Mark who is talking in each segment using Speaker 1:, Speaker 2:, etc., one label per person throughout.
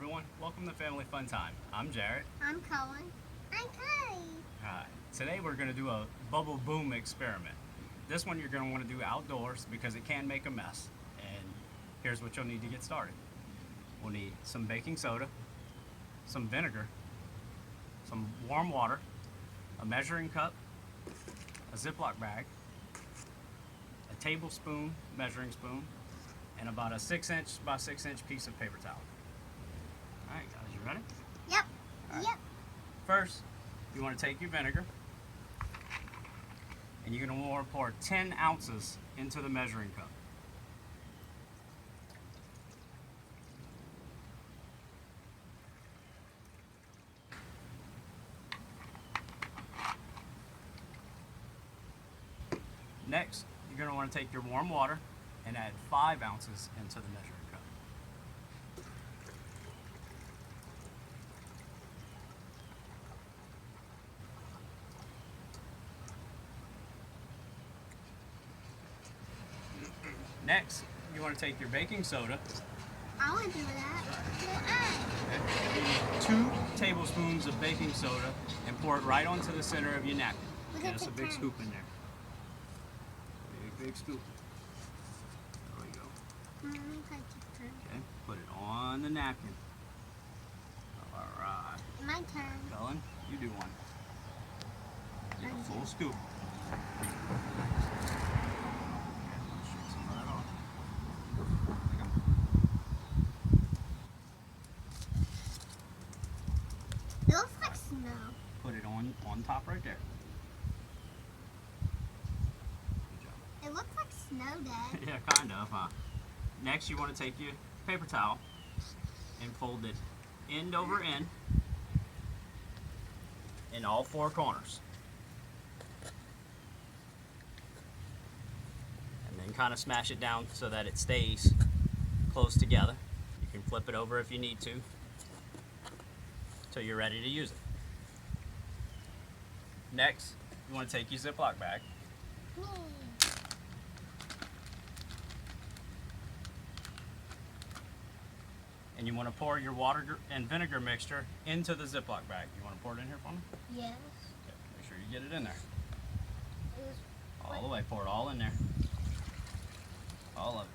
Speaker 1: everyone. Welcome to Family Fun Time. I'm Jared.
Speaker 2: I'm Cohen. I'm Kylie.
Speaker 1: Today we're going to do a bubble boom experiment. This one you're going to want to do outdoors because it can make a mess. And here's what you'll need to get started. We'll need some baking soda, some vinegar, some warm water, a measuring cup, a ziplock bag, a tablespoon measuring spoon, and about a 6 inch by 6 inch piece of paper towel. Alright guys, you ready?
Speaker 2: Yep.
Speaker 1: Right.
Speaker 2: Yep.
Speaker 1: First, you want to take your vinegar and you're going to want to pour 10 ounces into the measuring cup. Next, you're going to want to take your warm water and add 5 ounces into the measuring cup. Next, you want to take your baking soda.
Speaker 2: I want to do that.
Speaker 1: You need 2 tablespoons of baking soda and pour it right onto the center of your napkin.
Speaker 2: Look
Speaker 1: Yeah,
Speaker 2: at
Speaker 1: that's a
Speaker 2: the
Speaker 1: big
Speaker 2: turn.
Speaker 1: scoop in there. Big scoop. There we go.
Speaker 2: Let me touch your turn.
Speaker 1: Okay, put it on the napkin. Alright.
Speaker 2: My turn.
Speaker 1: Cullen, you do one. Take a
Speaker 2: Okay.
Speaker 1: full scoop. Shake some of that off. Like
Speaker 2: It looks like snow.
Speaker 1: put it on top right there. Good job.
Speaker 2: It looks like snow, Dad.
Speaker 1: Yeah, kind of, huh? Next, you want to take your paper towel and fold it end over end in all 4 corners. And then kind of smash it down so that it stays close together. You can flip it over if you need to until you're ready to use it. Next, you want to take your Ziploc bag and you want to pour your water and vinegar mixture into the Ziploc bag. You want to pour it in here for me?
Speaker 2: Yes.
Speaker 1: Okay, make sure you get it in there.
Speaker 2: It was
Speaker 1: All the way, pour it all in there. All of it.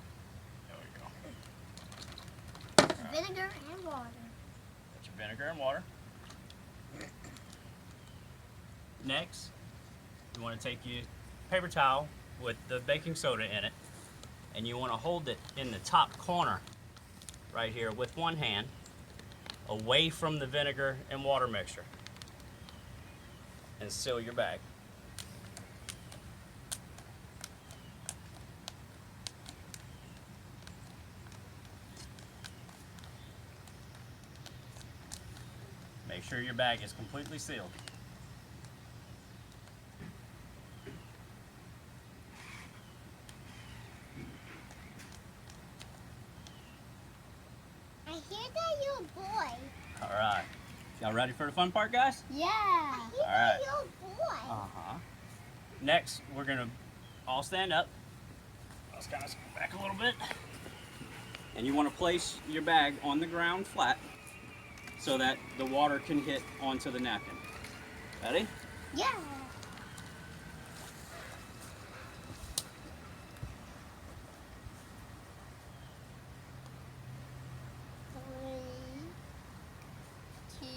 Speaker 1: There we go.
Speaker 2: vinegar and water.
Speaker 1: Put your vinegar and water. Next, you want to take your paper towel with the baking soda in it, and you want to hold it in the top corner right here with one hand away from the vinegar and water mixture, and seal your bag. Make sure your bag is completely sealed.
Speaker 2: I hear that you're a boy.
Speaker 1: All right, y'all ready for the fun part, guys?
Speaker 2: Yeah. I hear
Speaker 1: All
Speaker 2: that
Speaker 1: right.
Speaker 2: you're a boy.
Speaker 1: Uh-huh. Next, we're gonna all stand up. Let's kind of scoot back a little bit. And you want to place your bag on the ground flat so that the water can hit onto the napkin. Ready?
Speaker 2: Yeah. Three, two,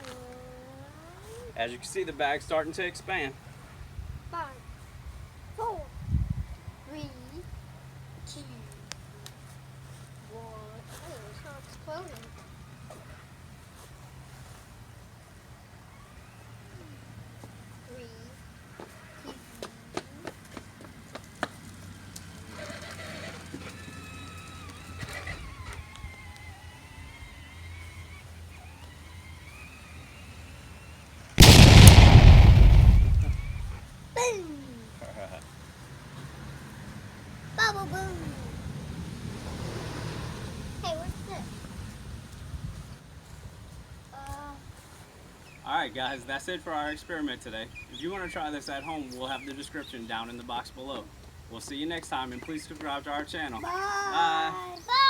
Speaker 2: one,
Speaker 1: As you can see, the bag's starting to expand.
Speaker 2: 5, 4, 3, 2, 1. Oh, it's not exploding. Three, two, boom! Bubble boom! Hey, what's this?
Speaker 1: Alright guys, that's it for our experiment today. If you want to try this at home, we'll have the description down in the box below. We'll see you next time, and please subscribe to our channel.
Speaker 2: Bye.
Speaker 1: Bye.
Speaker 2: Bye.